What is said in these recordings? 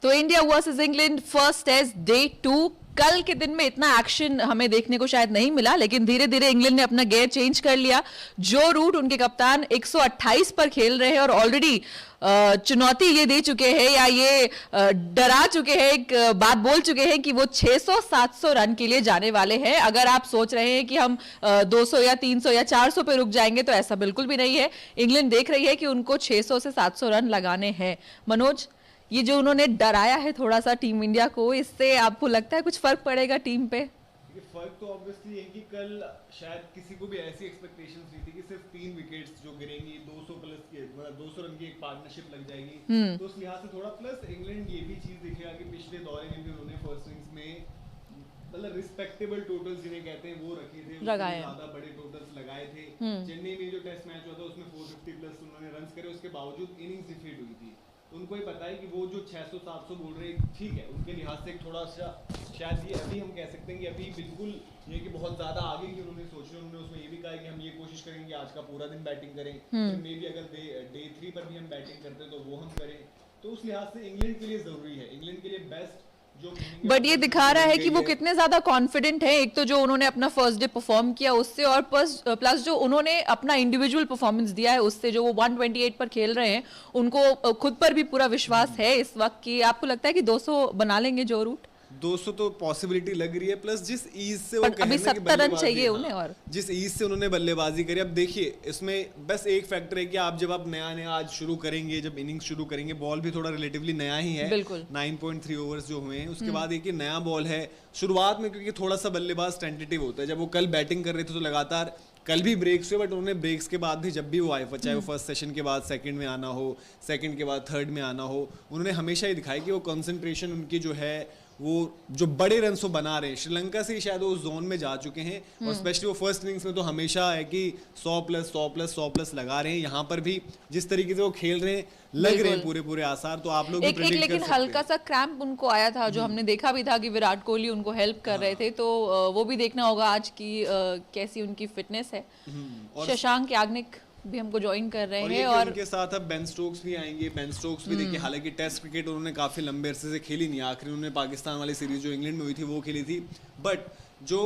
तो India versus England first test day 2 कल के दिन में इतना एक्शन हमें देखने को शायद नहीं मिला, लेकिन धीरे धीरे इंग्लैंड ने अपना गेयर चेंज कर लिया। जो रूट उनके कप्तान 128 पर खेल रहे हैं और ऑलरेडी चुनौती ये दे चुके हैं या ये डरा चुके हैं, एक बात बोल चुके हैं कि वो 600-700 रन के लिए जाने वाले हैं। अगर आप सोच रहे हैं कि हम 200 या 300 या 400 पे रुक जाएंगे, तो ऐसा बिल्कुल भी नहीं है। इंग्लैंड देख रही है कि उनको 600 से 700 रन लगाने हैं। मनोज, ये जो उन्होंने डराया है थोड़ा सा टीम इंडिया को, इससे आपको लगता है कुछ फर्क पड़ेगा टीम पे? फर्क तो ऑब्वियसली है कि कल शायद किसी को भी ऐसी एक्सपेक्टेशंस नहीं थी कि सिर्फ 3 विकेट्स जो गिरेंगी 200 प्लस के, मतलब 200 रन की एक पार्टनरशिप लग जाएगी, तो उस लिहाज से थोड़ा प्लस इंग्लैंड ये भी चीज दिखेगा कि पिछले दौरे में भी उन्होंने फर्स्ट इनिंग्स में मतलब रिस्पेक्टेबल टोटल्स जिन्हें कहते हैं वो रखे थे, ज्यादा बड़े टोटल्स लगाए थे। चेन्नई में जो टेस्ट मैच हुआ था उसमें 450 प्लस उन्होंने रन्स करे, उसके बावजूद इनिंग्स डिफीट हुई थी। उनको ही पता है कि वो जो 600-700 बोल रहे हैं ठीक है, उनके लिहाज से एक थोड़ा सा शायद ये अभी हम कह सकते हैं कि अभी बिल्कुल ये कि बहुत ज़्यादा आगे की उन्होंने सोचा। उन्होंने उसमें ये भी कहा है कि हम ये कोशिश करेंगे कि आज का पूरा दिन बैटिंग करें, फिर मे बी अगर डे 3 पर भी हम बैटिंग करते हैं तो वो हम करें। तो उस लिहाज से इंग्लैंड के लिए ज़रूरी है, इंग्लैंड के लिए बेस्ट। बट ये दिखा रहा है कि वो कितने ज्यादा कॉन्फिडेंट है। एक तो जो उन्होंने अपना फर्स्ट डे परफॉर्म किया उससे, और प्लस जो उन्होंने अपना इंडिविजुअल परफॉर्मेंस दिया है उससे, जो वो 128 पर खेल रहे हैं, उनको खुद पर भी पूरा विश्वास है इस वक्त कि आपको लगता है कि 200 बना लेंगे जो रूट? 200 तो पॉसिबिलिटी लग रही है, प्लस जिस ईज से वो अभी 70 रन चाहिए उन्हें, और जिस ईज से उन्होंने बल्लेबाजी करी। अब देखिए इसमें बस एक फैक्टर है कि आप जब आप नया आज शुरू करेंगे, जब इनिंग्स शुरू करेंगे, बॉल भी थोड़ा रिलेटिवली नया ही है, 9.3 ओवर्स जो हुए हैं, उसके बाद एक नया बॉल है शुरुआत में, क्योंकि थोड़ा सा बल्लेबाज टेंटेटिव होता है। जब वो कल बैटिंग कर रहे थे तो लगातार कल भी ब्रेक्स हुए, बट उन्होंने ब्रेक्स के बाद भी जब भी वो आए, चाहे वो फर्स्ट सेशन के बाद सेकंड में आना हो, सेकंड के बाद थर्ड में आना हो, उन्होंने हमेशा ही दिखाया कि वो कंसंट्रेशन उनकी जो है, वो जो बड़े रन वो बना रहे हैं। श्रीलंका से शायद वो जोन में जा चुके हैं, और स्पेशली वो फर्स्ट इनिंग्स में तो हमेशा है कि 100 प्लस 100 प्लस 100 प्लस लगा रहे हैं। यहाँ पर भी जिस तरीके से वो खेल रहे हैं, लग रहे हैं पूरे आसार। तो आप लोग एक लेकिन हल्का सा क्रैम्प उनको आया था, जो हमने देखा भी था कि विराट कोहली उनको हेल्प कर रहे थे, तो वो भी देखना होगा आज की कैसी उनकी फिटनेस है। शशांक याग्निक भी हमको ज्वाइन कर रहे हैं, और उनके साथ अब बेन स्टोक्स भी आएंगे। बेन स्टोक्स भी देखिए, हालांकि टेस्ट क्रिकेट उन्होंने काफी लंबे अरसे से खेली नहीं, आखिरी उन्होंने पाकिस्तान वाली सीरीज जो इंग्लैंड में हुई थी वो खेली थी। बट जो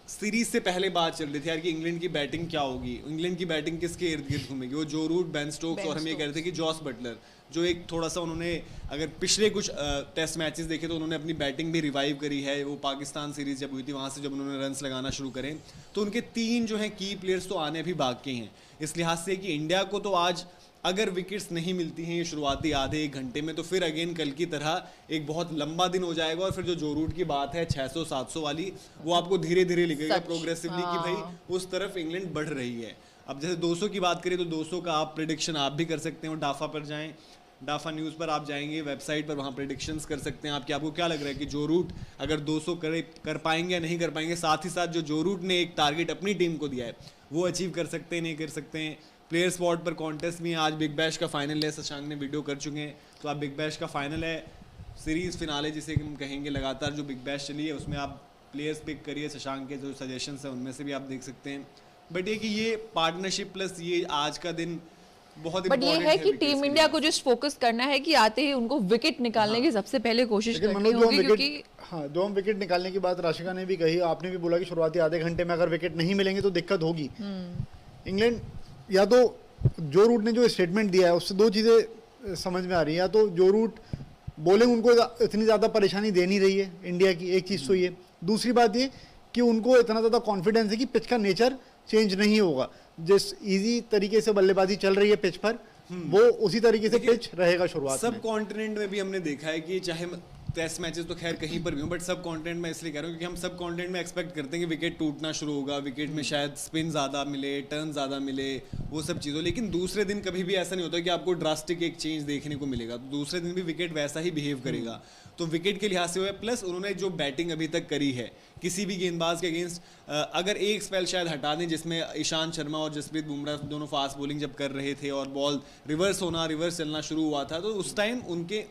सीरीज से पहले बात चल रही थी यार कि इंग्लैंड की बैटिंग क्या होगी, इंग्लैंड की बैटिंग किसके इर्द गिर्द घूमेगी, वो जो रूट, बेन स्टोक्स, और हम ये कह रहे थे कि जॉस बटलर, जो एक थोड़ा सा उन्होंने अगर पिछले कुछ टेस्ट मैचेस देखे तो उन्होंने अपनी बैटिंग भी रिवाइव करी है। वो पाकिस्तान सीरीज जब हुई थी वहाँ से जब उन्होंने रन्स लगाना शुरू करें, तो उनके 3 जो हैं की प्लेयर्स तो आने भी बाकी हैं। इस लिहाज से कि इंडिया को तो आज अगर विकेट्स नहीं मिलती हैं ये शुरुआती आधे 1 घंटे में, तो फिर अगेन कल की तरह एक बहुत लंबा दिन हो जाएगा। और फिर जो रूट की बात है 600-700 वाली, वो आपको धीरे धीरे लिखेगा प्रोग्रेसिवली कि भाई उस तरफ इंग्लैंड बढ़ रही है। अब जैसे 200 की बात करें तो 200 का आप प्रेडिक्शन आप भी कर सकते हो, डाफा पर जाएं, डाफा न्यूज़ पर आप जाएंगे, वेबसाइट पर, वहाँ प्रेडिक्शंस कर सकते हैं आप कि आपको क्या लग रहा है कि जो रूट अगर 200 कर पाएंगे या नहीं कर पाएंगे। साथ ही साथ जो रूट ने एक टारगेट अपनी टीम को दिया है वो अचीव कर सकते हैं, नहीं कर सकते हैं। प्लेयर स्पॉट पर कॉन्टेस्ट भी है, आज बिग बैश का फाइनल है, शशांक ने वीडियो कर चुके हैं, तो आप बिग बैश का फाइनल है, सीरीज फिनाले जिसे हम कहेंगे, लगातार जो बिग बैश चली है उसमें आप प्लेयर्स पिक करिए, शशांक के जो सजेशंस हैं उनमें से भी आप देख सकते हैं। बट ये कि ये पार्टनरशिप प्लस ये आज का दिन बहुत बट ये है कि टीम इंडिया को जिस फोकस करना है कि आते ही उनको विकेट निकालने की सबसे पहले कोशिश करनी होगी, क्योंकि जो हम विकेट निकालने की बात राशिका ने भी कही, आपने भी बोला कि शुरुआती आधे घंटे में अगर विकेट नहीं मिलेंगे तो दिक्कत होगी। इंग्लैंड या तो जो रूट ने जो स्टेटमेंट दिया है उससे 2 चीज़ें समझ में आ रही है, या तो जो रूट बॉलिंग उनको इतनी ज़्यादा परेशानी दे नहीं रही है इंडिया की, एक चीज़ तो ये। दूसरी बात ये कि उनको इतना ज़्यादा कॉन्फिडेंस है कि पिच का नेचर चेंज नहीं होगा, जिस इजी तरीके से बल्लेबाजी चल रही है पिच पर, वो उसी तरीके से पिच रहेगा शुरुआत में। सब कॉन्टिनेंट में भी हमने देखा है कि चाहे टेस्ट मैचेस तो खैर कहीं पर भी हो, बट सब कॉन्टिनेंट में इसलिए कह रहा हूँ क्योंकि हम सब कॉन्टिनेंट में एक्सपेक्ट करते हैं कि विकेट टूटना शुरू होगा, विकेट में शायद स्पिन ज़्यादा मिले, टर्न ज़्यादा मिले, वो सब चीज़ों। लेकिन दूसरे दिन कभी भी ऐसा नहीं होता कि आपको ड्रास्टिक एक चेंज देखने को मिलेगा, तो दूसरे दिन भी विकेट वैसा ही बिहेव करेगा। तो विकेट के लिहाज से हुआ, प्लस उन्होंने जो बैटिंग अभी तक करी है किसी भी गेंदबाज के अगेंस्ट, अगर एक स्पेल शायद हटा दें जिसमें ईशांत शर्मा और जसप्रीत बुमराह दोनों फास्ट बॉलिंग जब कर रहे थे और बॉल रिवर्स चलना शुरू हुआ था, तो उस टाइम उनके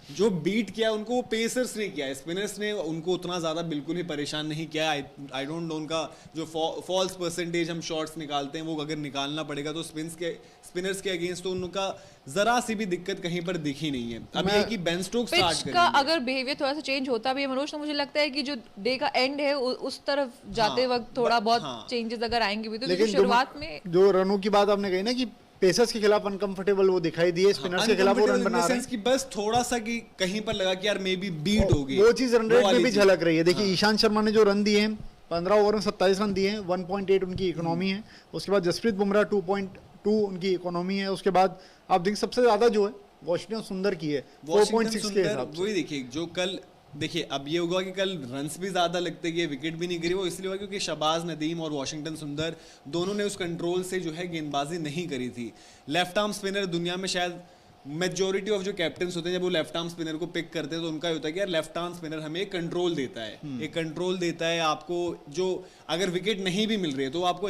जो बीट किया उनको वो पेसर्स ने किया, स्पिनर्स ने उनको उतना ज़्यादा बिल्कुल ही परेशान नहीं किया। आई डोंट नो उनका जो फॉल्स परसेंटेज हम शॉट्स निकालते हैं वो अगर निकालना पड़ेगा तो स्पिनर्स के अगेंस्ट तो उनका ज़रा सी भी दिक्कत कहीं पर दिखी नहीं है। अब ये कि बेन स्टोक्स स्टार्ट पिच करेंगे का अगर बिहेवियर थोड़ा सा चेंज होता भी है मनोज, तो मुझे लगता है कि जो डे का एंड है उस तरफ जाते वक्त थोड़ा बहुत चेंजेस अगर आएंगे भी तो, क्योंकि शुरुआत में जो रनों की बात आपने कही ना कि पेसर्स के खिलाफ अनकंफर्टेबल वो दिखाई दिए, स्पिनर्स के खिलाफ वो रन बना रहे हैं कि बस थोड़ा सा कि कहीं पर लगा कि यार मे बी बीट हो गई, वो चीज रन रेट में भी झलक रही है। देखिए ईशांत शर्मा ने जो रन दिए हैं 15 ओवर में 27 रन दिए हैं, 1.8 उनकी इकोनॉमी है। उसके बाद जसप्रीत बुमराह 2.2 उनकी इकोनॉमी है। उसके बाद आप देखिए सबसे ज्यादा जो है वॉशिंगटन सुंदर की है 4.6 के हिसाब से। वही देखिए जो कल देखिए अब ये होगा कि कल रन्स भी ज्यादा लगते गए, विकेट भी नहीं गिरी, वो इसलिए हुआ क्योंकि शहबाज नदीम और वॉशिंगटन सुंदर दोनों ने उस कंट्रोल से जो है गेंदबाजी नहीं करी थी। लेफ्ट आर्म स्पिनर दुनिया में शायद मेजोरिटी ऑफ जो कैप्टन्स होते हैं जब वो लेफ्ट आर्म स्पिनर को पिक करते हैं तो उनका होता है कि यार लेफ्ट आर्म स्पिनर हमें एक कंट्रोल देता है, एक कंट्रोल देता है आपको, जो अगर विकेट नहीं भी मिल रही है तो आपको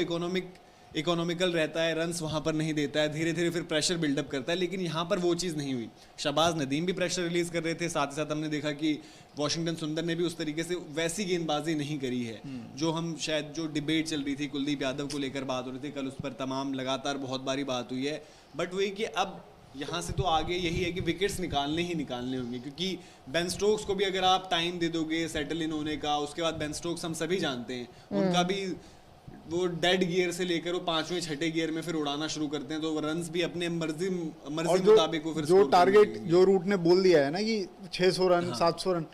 इकोनॉमिकल रहता है, रन्स वहां पर नहीं देता है, धीरे धीरे फिर प्रेशर बिल्डअप करता है। लेकिन यहाँ पर वो चीज़ नहीं हुई। शहबाज नदीम भी प्रेशर रिलीज कर रहे थे, साथ ही साथ हमने देखा कि वॉशिंगटन सुंदर ने भी उस तरीके से वैसी गेंदबाजी नहीं करी है जो हम शायद जो डिबेट चल रही थी कुलदीप यादव को लेकर बात हो रही थी कल, उस पर तमाम लगातार बहुत बारी बात हुई है। बट वही कि अब यहाँ से तो आगे यही है कि विकेट्स निकालने ही निकालने होंगे, क्योंकि बेन स्टोक्स को भी अगर आप टाइम दे दोगे सेटल इन होने का, उसके बाद बेन स्टोक्स हम सभी जानते हैं उनका भी वो डेड गियर से लेकर वो 5वें 6ठे गियर में फिर उड़ाना शुरू करते हैं, तो रन्स भी अपने मर्जी मुताबिक वो फिर जो टारगेट जो रूट ने बोल दिया है ना कि 600 रन 700 रन,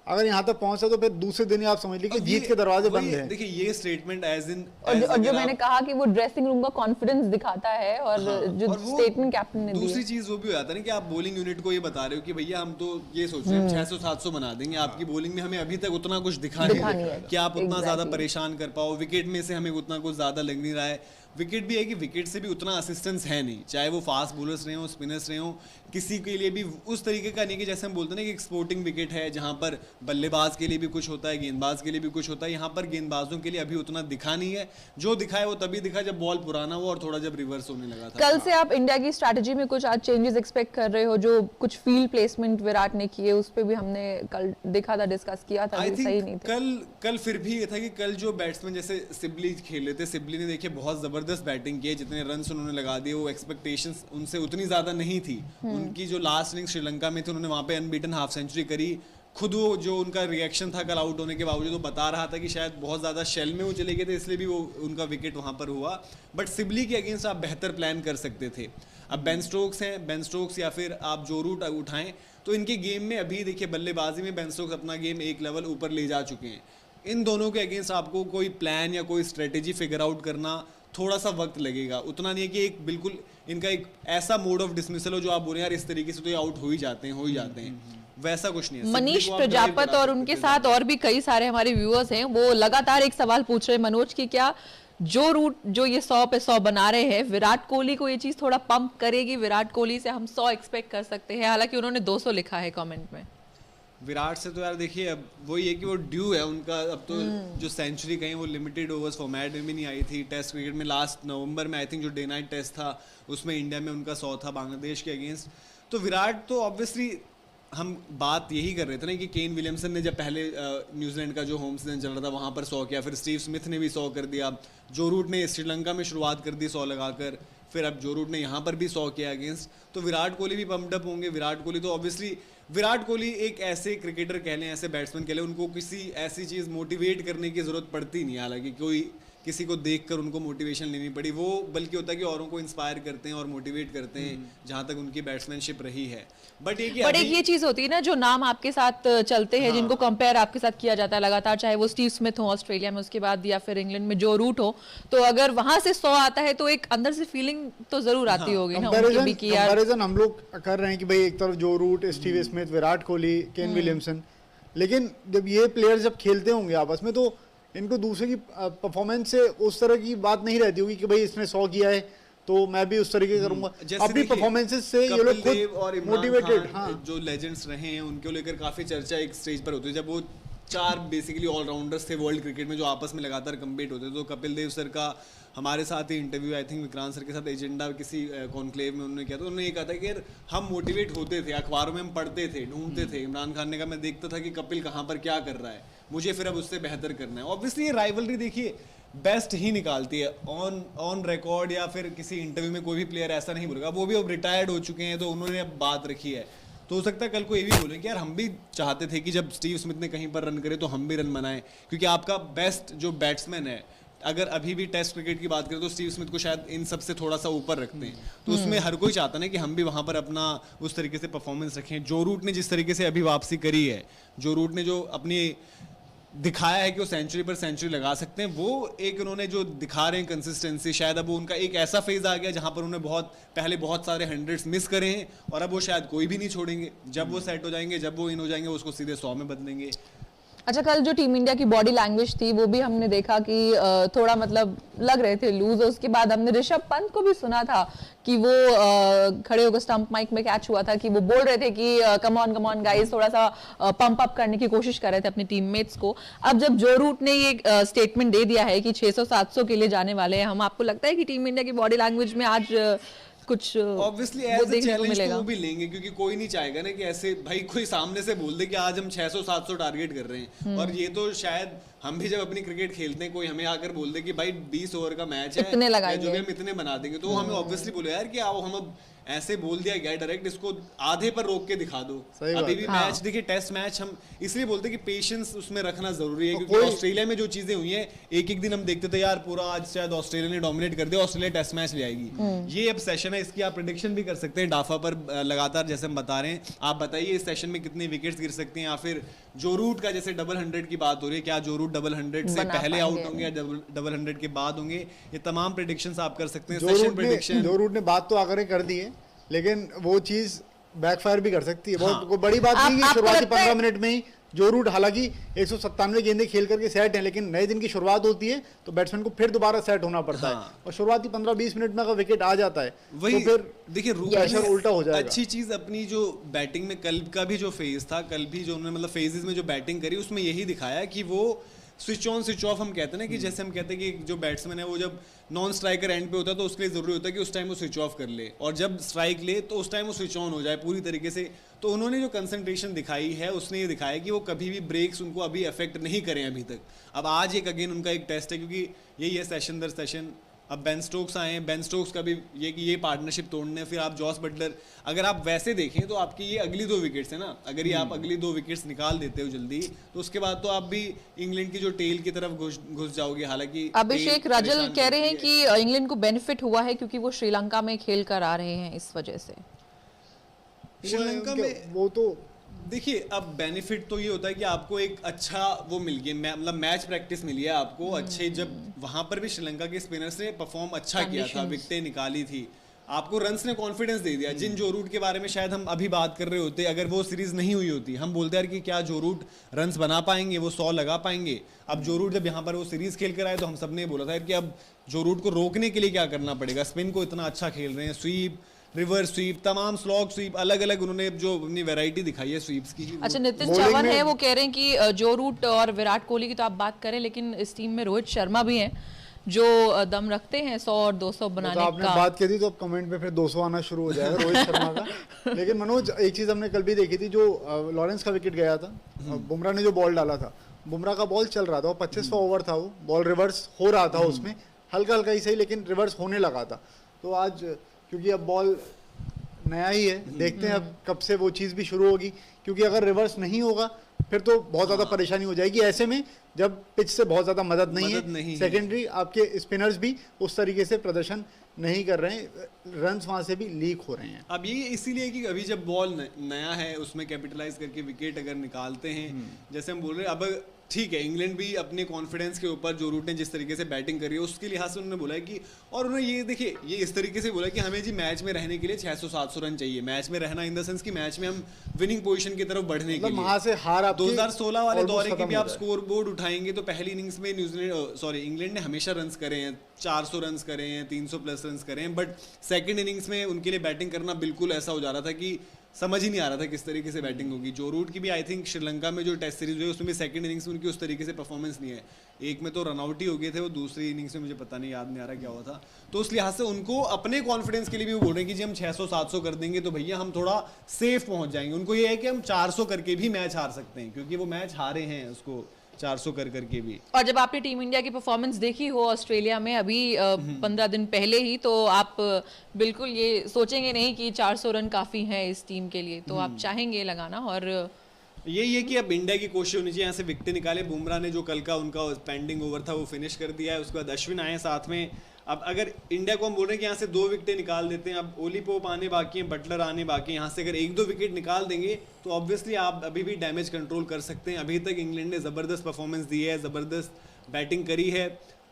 अगर यहाँ तक पहुंचा तो फिर दूसरे दिन ही आप समझ लीजिए कि जीत के दरवाजे बंद हैं। देखिए ये स्टेटमेंट एज इन और जो मैंने कहा कि वो ड्रेसिंग रूम का कॉन्फिडेंस दिखाता है और जो स्टेटमेंट कैप्टन ने दिया। दूसरी चीज वो भी हो जाता है ना कि आप बॉलिंग यूनिट को ये बता रहे हो कि भैया हम तो ये सोच रहे हैं 600-700 बना देंगे, आपकी बॉलिंग में हमें अभी तक उतना कुछ दिखा नहीं है कि आप उतना ज्यादा परेशान कर पाओ, विकेट में से हमें उतना कुछ ज्यादा लग नहीं रहा है। विकेट भी है कि विकेट से भी उतना असिस्टेंस है नहीं, चाहे वो फास्ट बॉलर्स रहे हो स्पिनर्स रहे हो, किसी के लिए भी उस तरीके का नहीं कि जैसे हम बोलते हैं ना कि एक स्पोर्टिंग विकेट है जहां पर बल्लेबाज के लिए भी कुछ होता है, गेंदबाज के लिए भी कुछ होता है। यहाँ पर गेंदबाजों के लिए अभी उतना दिखा नहीं है, जो दिखा है वो तभी दिखा जब बॉल पुराना हुआ और थोड़ा जब रिवर्स होने लगा था। कल से आप इंडिया की स्ट्रैटेजी में कुछ आज चेंजेस एक्सपेक्ट कर रहे हो? जो कुछ फील्ड प्लेसमेंट विराट ने किए उस पर भी हमने कल देखा था, डिस्कस किया था, सही नहीं थे। कल फिर भी ये था कि कल जो बैट्समैन जैसे सिबली खेले थे, सिबली ने देखिए बहुत जबरदस्त बैटिंग की, जितने रन उन्होंने लगा दिए वो एक्सपेक्टेशंस उनसे उतनी ज्यादा नहीं थी। उनकी जो लास्ट इनिंग्स श्रीलंका में थी उन्होंने वहां पे अनबीटन हाफ सेंचुरी करी। खुद वो जो उनका रिएक्शन था कल आउट होने के बावजूद, वो बता रहा था कि शायद बहुत ज़्यादा शेल में वो चले गए थे इसलिए भी वो उनका विकेट वहाँ पर हुआ। बट सिबली के अगेंस्ट आप बेहतर प्लान कर सकते थे। अब बेन स्टोक्स हैं, बेन स्टोक्स या फिर आप जो रूट उठाएं तो इनके गेम में अभी देखिए बल्लेबाजी में बेन स्टोक्स अपना गेम एक लेवल ऊपर ले जा चुके हैं। इन दोनों के अगेंस्ट आपको कोई प्लान या कोई स्ट्रेटेजी फिगर आउट करना थोड़ा सा वक्त लगेगा। उतना नहीं है कि एक बिल्कुल इनका एक ऐसा मोड ऑफ डिसमिसल हो जो आप बोले यार इस तरीके से तो ये आउट हो ही जाते हैं, वैसा कुछ नहीं है। मनीष प्रजापत और उनके साथ और भी कई सारे हमारे व्यूअर्स हैं, वो लगातार एक सवाल पूछ रहे हैं मनोज की, क्या जो रूट जो ये 100 पे 100 बना रहे हैं विराट कोहली को ये चीज थोड़ा पंप करेगी? विराट कोहली से हम 100 एक्सपेक्ट कर सकते हैं? हालांकि उन्होंने 200 लिखा है कमेंट में। विराट से तो यार देखिए अब वही है कि वो ड्यू है उनका। अब तो जो सेंचुरी कहीं वो लिमिटेड ओवर्स फॉर्मेट में भी नहीं आई थी। टेस्ट क्रिकेट में लास्ट नवंबर में आई थिंक जो डे नाइट टेस्ट था उसमें इंडिया में उनका 100 था बांग्लादेश के अगेंस्ट। तो विराट तो ऑब्वियसली हम बात यही कर रहे थे ना कि केन विलियमसन ने जब पहले न्यूजीलैंड का जो होम सीजन चल रहा था वहाँ पर 100 किया, फिर स्टीव स्मिथ ने भी 100 कर दिया, जो रूट ने श्रीलंका में शुरुआत कर दी 100 लगाकर, फिर अब जो रूट ने यहाँ पर भी 100 किया अगेंस्ट। तो विराट कोहली भी पम्प्ड अप होंगे। विराट कोहली तो ऑब्वियसली विराट कोहली एक ऐसे क्रिकेटर कह लें, ऐसे बैट्समैन कह लें, उनको किसी ऐसी चीज़ मोटिवेट करने की ज़रूरत पड़ती नहीं। हालांकि कोई किसी को देखकर उनको मोटिवेशन लेनी पड़ी, वो बल्कि होता है कि औरों को इंस्पायर करते हैं और मोटिवेट करते हैं, जहाँ तक उनकी बैट्समैनशिप रही है। बट एक ये चीज होती है ना, जो नाम आपके साथ चलते हैं, जिनको कंपेयर आपके साथ किया जाता है लगातार, चाहे वो स्टीव स्मिथ हो ऑस्ट्रेलिया में, उसके बाद या फिर इंग्लैंड में जो रूट हो, तो अगर वहां से 100 आता है तो एक अंदर से फीलिंग तो जरूर आती होगी ना उनकी भी कि यार कंपैरिजन हम लोग कर रहे हैं कि भाई एक तरफ Joe Root, Steve Smith, Virat Kohli, Kane Williamson, लेकिन जब ये प्लेयर्स जब खेलते होंगे आपस में तो इनको दूसरे की परफॉर्मेंस से उस तरह की बात नहीं रहती होगी कि भाई इसने 100 किया है तो मैं भी उस तरीके करूंगा। अपनी परफॉर्मेंसेस से ये लोग खुद मोटिवेटेड, जो लेजेंड्स रहे हैं उनको लेकर काफी चर्चा एक स्टेज पर होती है। जब वो चार बेसिकली ऑलराउंडर्स थे वर्ल्ड क्रिकेट में जो आपस में लगातार कम्पीट होते थे। तो कपिल देव सर का हमारे साथ ही interview, I think Vikrant sir के साथ एजेंडा किसी कॉन्क्लेव में उन्होंने किया, तो उन्होंने ये कहा था कि यार हम मोटिवेट होते थे, अखबारों में हम पढ़ते थे, ढूंढते थे, इमरान खान ने कहा मैं देखता था कि कपिल कहाँ पर क्या कर रहा है, मुझे फिर अब उससे बेहतर करना है। ऑब्वियसली ये राइवलरी देखिए बेस्ट ही निकालती है, ऑन रिकॉर्ड या फिर किसी इंटरव्यू में कोई भी प्लेयर ऐसा नहीं बोलेगा। वो भी अब रिटायर्ड हो चुके हैं तो उन्होंने अब बात रखी है, तो हो सकता है कल को ये भी बोले कि यार हम भी चाहते थे कि जब स्टीव स्मिथ ने कहीं पर रन करे तो हम भी रन बनाएं, क्योंकि आपका बेस्ट जो बैट्समैन है, अगर अभी भी टेस्ट क्रिकेट की बात करें तो स्टीव स्मिथ को शायद इन सब से थोड़ा सा ऊपर रखते हैं। तो उसमें हर कोई चाहता ना कि हम भी वहां पर अपना उस तरीके से परफॉर्मेंस रखें। जो रूट ने जिस तरीके से अभी वापसी करी है, जो रूट ने जो अपनी दिखाया है कि वो सेंचुरी पर सेंचुरी लगा सकते हैं, वो एक उन्होंने जो दिखा रहे हैं कंसिस्टेंसी, शायद अब वो उनका एक ऐसा फेज आ गया जहां पर उन्होंने पहले बहुत सारे हंड्रेड्स मिस करे हैं और अब वो शायद कोई भी नहीं छोड़ेंगे। जब वो सेट हो जाएंगे, जब वो इन हो जाएंगे, उसको सीधे 100 में बदलेंगे। अच्छा, कल जो टीम इंडिया की बॉडी लैंग्वेज थी वो भी हमने देखा कि थोड़ा मतलब लग रहे थे लूज। उसके बाद हमने ऋषभ पंत को भी सुना था कि वो खड़े होकर स्टंप माइक में कैच हुआ था कि वो बोल रहे थे कि कम ऑन गाइस, थोड़ा सा पंप अप करने की कोशिश कर रहे थे अपने टीममेट्स को। अब जब जो रूट ने ये स्टेटमेंट दे दिया है कि 600-700 के लिए जाने वाले हैं हम, आपको लगता है कि टीम इंडिया की बॉडी लैंग्वेज में आज कुछ ऑब्वियसली एज अ चैलेंज तो वो भी लेंगे, क्योंकि कोई नहीं चाहेगा ना कि ऐसे भाई कोई सामने से बोल दे कि आज हम 600-700 टारगेट कर रहे हैं। और ये तो शायद हम भी जब अपनी क्रिकेट खेलते हैं, कोई हमें आकर बोल दे कि भाई 20 ओवर का मैच है, इतने लगाएंगे, जो भी हम इतने बना देंगे, तो हमें ऑब्वियसली बोले यार कि आओ हम अब ऐसे बोल दिया गया डायरेक्ट, इसको आधे पर रोक के दिखा दो। अभी भी मैच देखिए, टेस्ट मैच हम इसलिए बोलते हैं कि पेशेंस उसमें रखना जरूरी है, क्योंकि ऑस्ट्रेलिया में जो चीजें हुई हैं, एक एक दिन हम देखते थे यार पूरा आज शायद ऑस्ट्रेलिया ने डोमिनेट कर दिया, ऑस्ट्रेलिया टेस्ट मैच ले आएगी। ये अब सेशन है, इसकी आप प्रेडिक्शन भी कर सकते हैं डाफा पर लगातार, जैसे हम बता रहे हैं। आप बताइए इस सेशन में कितने विकेट्स गिर सकते हैं, या फिर जो रूट का जैसे डबल 100 की बात हो रही है, क्या जो रूट डबल 100 से पहले आउट होंगे या डबल 100 के बाद होंगे, ये तमाम प्रेडिक्शंस आप कर सकते हैं। सेशन प्रेडिक्शन जो रूट ने बात तो आकर कर दी है, लेकिन वो चीज बैकफायर भी कर सकती है। बहुत कोई बड़ी बात नहीं है शुरुआती 15 मिनट में ही जो रूट, हालांकि 197 गेंदें खेल करके सेट है, लेकिन नए दिन की शुरुआत होती है तो बैट्समैन को फिर दोबारा सेट होना पड़ता है, और शुरुआती 15-20 मिनट में अगर विकेट आ जाता है वही तो फिर देखिए प्रेशर उल्टा हो जाएगा। अच्छी चीज अपनी जो बैटिंग में कल का भी जो फेज था, कल भी जो उन्होंने मतलब फेजेस में जो बैटिंग करी, उसमें यही दिखाया कि वो स्विच ऑन स्विच ऑफ हम कहते हैं ना, कि जैसे हम कहते हैं कि जो बैट्समैन है वो जब नॉन स्ट्राइकर एंड पे होता है तो उसके लिए जरूरी होता है कि उस टाइम वो स्विच ऑफ कर ले, और जब स्ट्राइक ले तो उस टाइम वो स्विच ऑन हो जाए पूरी तरीके से। तो उन्होंने जो कंसंट्रेशन दिखाई है, उसने ये दिखाया कि वो कभी भी ब्रेक्स उनको अभी अफेक्ट नहीं करें अभी तक। अब आज एक अगेन उनका एक टेस्ट है, क्योंकि यही है सेशन दर सेशन। अब बेन स्टोक्स आए हैं, बेन स्टोक्स का भी ये कि ये पार्टनरशिप तोड़ने, फिर आप जॉस बटलर, अगर आप वैसे देखें तो आपकी ये अगली 2 विकेट्स है ना, अगर ये आप अगली 2 विकेट्स निकाल देते हो जल्दी, तो उसके बाद तो आप भी इंग्लैंड की जो टेल की तरफ घुस जाओगे। हालांकि अभिषेक राजल कह रहे हैं कि इंग्लैंड को बेनिफिट हुआ है क्योंकि वो श्रीलंका में खेल कर आ रहे हैं, इस वजह से। श्रीलंका में वो तो देखिए, अब बेनिफिट तो ये होता है कि आपको एक अच्छा वो मिल गया, मतलब मैच प्रैक्टिस मिली है आपको अच्छे। जब वहां पर भी श्रीलंका के स्पिनर्स ने परफॉर्म अच्छा किया था, विकेटें निकाली थी, आपको रन्स ने कॉन्फिडेंस दे दिया। जिन जो रूट के बारे में शायद हम अभी बात कर रहे होते, अगर वो सीरीज नहीं हुई होती, हम बोलते यार कि क्या जो रूट रन्स बना पाएंगे, वो 100 लगा पाएंगे। अब जो रूट जब यहाँ पर वो सीरीज खेल कर आए तो हम सब ने बोला था यार कि अब जो रूट को रोकने के लिए क्या करना पड़ेगा, स्पिन को इतना अच्छा खेल रहे हैं, स्वीप, रिवर्स स्वीप, तमाम स्लॉग स्वीप, अलग अलग उन्होंने जो अपनी वैरायटी दिखाई है स्वीप्स की। अच्छा, नितिन चौहान है, वो कह रहे हैं कि जो रूट और विराट कोहली की तो आप बात करें, लेकिन इस टीम में रोहित शर्मा भी हैं जो दम रखते हैं 100 और 200 बनाने का। आपने बात की थी तो अब कमेंट में फिर 200 आना शुरू हो जाएगा रोहित शर्मा का। लेकिन मनोज, एक चीज हमने कल भी देखी थी, जो लॉरेंस का विकेट गया था, बुमराह ने जो बॉल डाला था, बुमराह का बॉल चल रहा था, 25वां ओवर था, वो बॉल रिवर्स हो रहा था, उसमें हल्का हल्का ही सही लेकिन रिवर्स होने लगा था। तो आज क्योंकि अब बॉल नया ही है, देखते हैं अब कब से वो चीज़ भी शुरू होगी, क्योंकि अगर रिवर्स नहीं होगा फिर तो बहुत ज़्यादा परेशानी हो जाएगी। ऐसे में जब पिच से बहुत ज़्यादा मदद नहीं है, सेकेंडरी आपके स्पिनर्स भी उस तरीके से प्रदर्शन नहीं कर रहे हैं, रन्स वहाँ से भी लीक हो रहे हैं। अब ये इसीलिए कि अभी जब बॉल नया है, उसमें कैपिटलाइज करके विकेट अगर निकालते हैं, जैसे हम बोल रहे हैं, अब ठीक है इंग्लैंड भी अपने कॉन्फिडेंस के ऊपर, जो रूट ने जिस तरीके से बैटिंग करी है उसके लिहाज से उन्होंने बोला है कि, और उन्होंने ये देखिए ये इस तरीके से बोला कि हमें जी मैच में रहने के लिए 600-700 रन चाहिए। मैच में रहना इन द सेंस कि मैच में हम विनिंग पोजीशन की तरफ बढ़ने के लिए, वहां से हार 2016 वाले दौरे की भी आप स्कोर बोर्ड उठाएंगे तो पहली इनिंग्स में इंग्लैंड ने हमेशा रन करे हैं, 400 रन करे हैं, 300 प्लस रन करे हैं, बट सेकंड इनिंग्स में उनके लिए बैटिंग करना बिल्कुल ऐसा हो जा रहा था कि समझ ही नहीं आ रहा था किस तरीके से बैटिंग होगी। जो रूट की भी आई थिंक श्रीलंका में जो टेस्ट सीरीज हुई उसमें भी सेकंड इनिंग्स में उनकी उस तरीके से परफॉर्मेंस नहीं है। एक में तो रनआउट ही हो गए थे, वो दूसरी इनिंग्स में मुझे पता नहीं, याद नहीं आ रहा क्या हुआ था। तो उस लिहाज से उनको अपने कॉन्फिडेंस के लिए भी वो बोल रहे हैं कि जी हम 600-700 कर देंगे तो भैया हम थोड़ा सेफ पहुंच जाएंगे। उनको ये है कि हम 400 करके भी मैच हार सकते हैं, क्योंकि वो मैच हारे हैं उसको 400 करके भी। और जब आपने टीम इंडिया की परफॉर्मेंस देखी हो ऑस्ट्रेलिया में अभी 15 दिन पहले ही, तो आप बिल्कुल ये सोचेंगे नहीं कि 400 रन काफी हैं इस टीम के लिए, तो आप चाहेंगे लगाना। और यही है कि अब इंडिया की कोशिश होनी चाहिए यहाँ से विकेट निकाले। बुमराह ने जो कल का उनका पेंडिंग ओवर था वो फिनिश कर दिया है, उसके बाद अश्विन आए साथ में। अब अगर इंडिया को हम बोल रहे हैं कि यहाँ से 2 विकेटें निकाल देते हैं, अब ओली पोप आने बाकी हैं, बटलर आने बाकी हैं, यहाँ से अगर 1-2 विकेट निकाल देंगे तो ऑब्वियसली आप अभी भी डैमेज कंट्रोल कर सकते हैं। अभी तक इंग्लैंड ने ज़बरदस्त परफॉर्मेंस दी है, ज़बरदस्त बैटिंग करी है,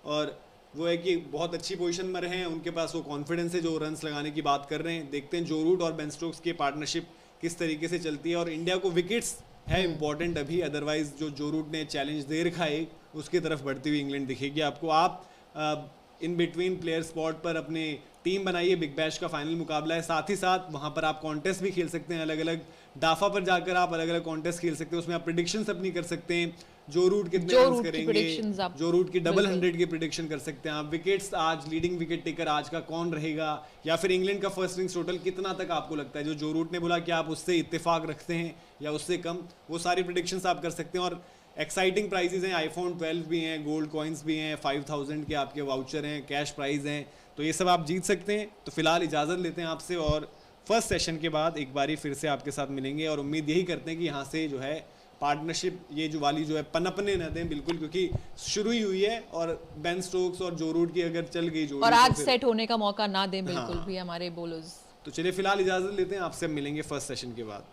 और वो है कि बहुत अच्छी पोजीशन में रहे हैं, उनके पास वो कॉन्फिडेंस है जो रन्स लगाने की बात कर रहे हैं। देखते हैं जो रूट और बेन स्टोक्स की पार्टनरशिप किस तरीके से चलती है। और इंडिया को विकेट्स है इंपॉर्टेंट अभी, अदरवाइज जो रूट ने चैलेंज दे रखा है उसकी तरफ बढ़ती हुई इंग्लैंड दिखेगी आपको। आप इन बिटवीन प्लेयर स्पॉट पर अपने टीम बनाइए, बिग बैश का फाइनल मुकाबला है, साथ ही साथ वहाँ पर आप कॉन्टेस्ट भी खेल सकते हैं, अलग अलग डाफा पर जाकर आप अलग अलग कॉन्टेस्ट खेल सकते हैं, उसमें आप प्रिडिक्शंस अपनी कर सकते हैं, जो रूट कितने रन्स करेंगे, जो रूट की डबल 100 की प्रिडिक्शन कर सकते हैं आप। विकेट्स आज लीडिंग विकेट टेकर आज का कौन रहेगा, या फिर इंग्लैंड का फर्स्ट इनिंग्स टोटल कितना तक आपको लगता है, जो रूट ने बोला कि आप उससे इत्तेफाक रखते हैं या उससे कम, वो सारी प्रिडिक्शंस आप कर सकते हैं। और एक्साइटिंग प्राइजेज हैं, आईफोन 12 भी हैं, गोल्ड कॉइन्स भी हैं, 5000 के आपके वाउचर हैं, कैश प्राइज हैं, तो ये सब आप जीत सकते हैं। तो फिलहाल इजाज़त लेते हैं आपसे, और फर्स्ट सेशन के बाद एक बारी फिर से आपके साथ मिलेंगे, और उम्मीद यही करते हैं कि यहाँ से जो है पार्टनरशिप ये जो वाली जो है पनपने न दें बिल्कुल, क्योंकि शुरू ही हुई है, और बेन स्टोक्स और जो रूट की अगर चल गई जोड़ी और आज तो सेट होने का मौका ना दें बिल्कुल हाँ। भी हमारे बॉलर्स। तो चलिए फिलहाल इजाज़त लेते हैं, आपसे मिलेंगे फर्स्ट सेशन के बाद।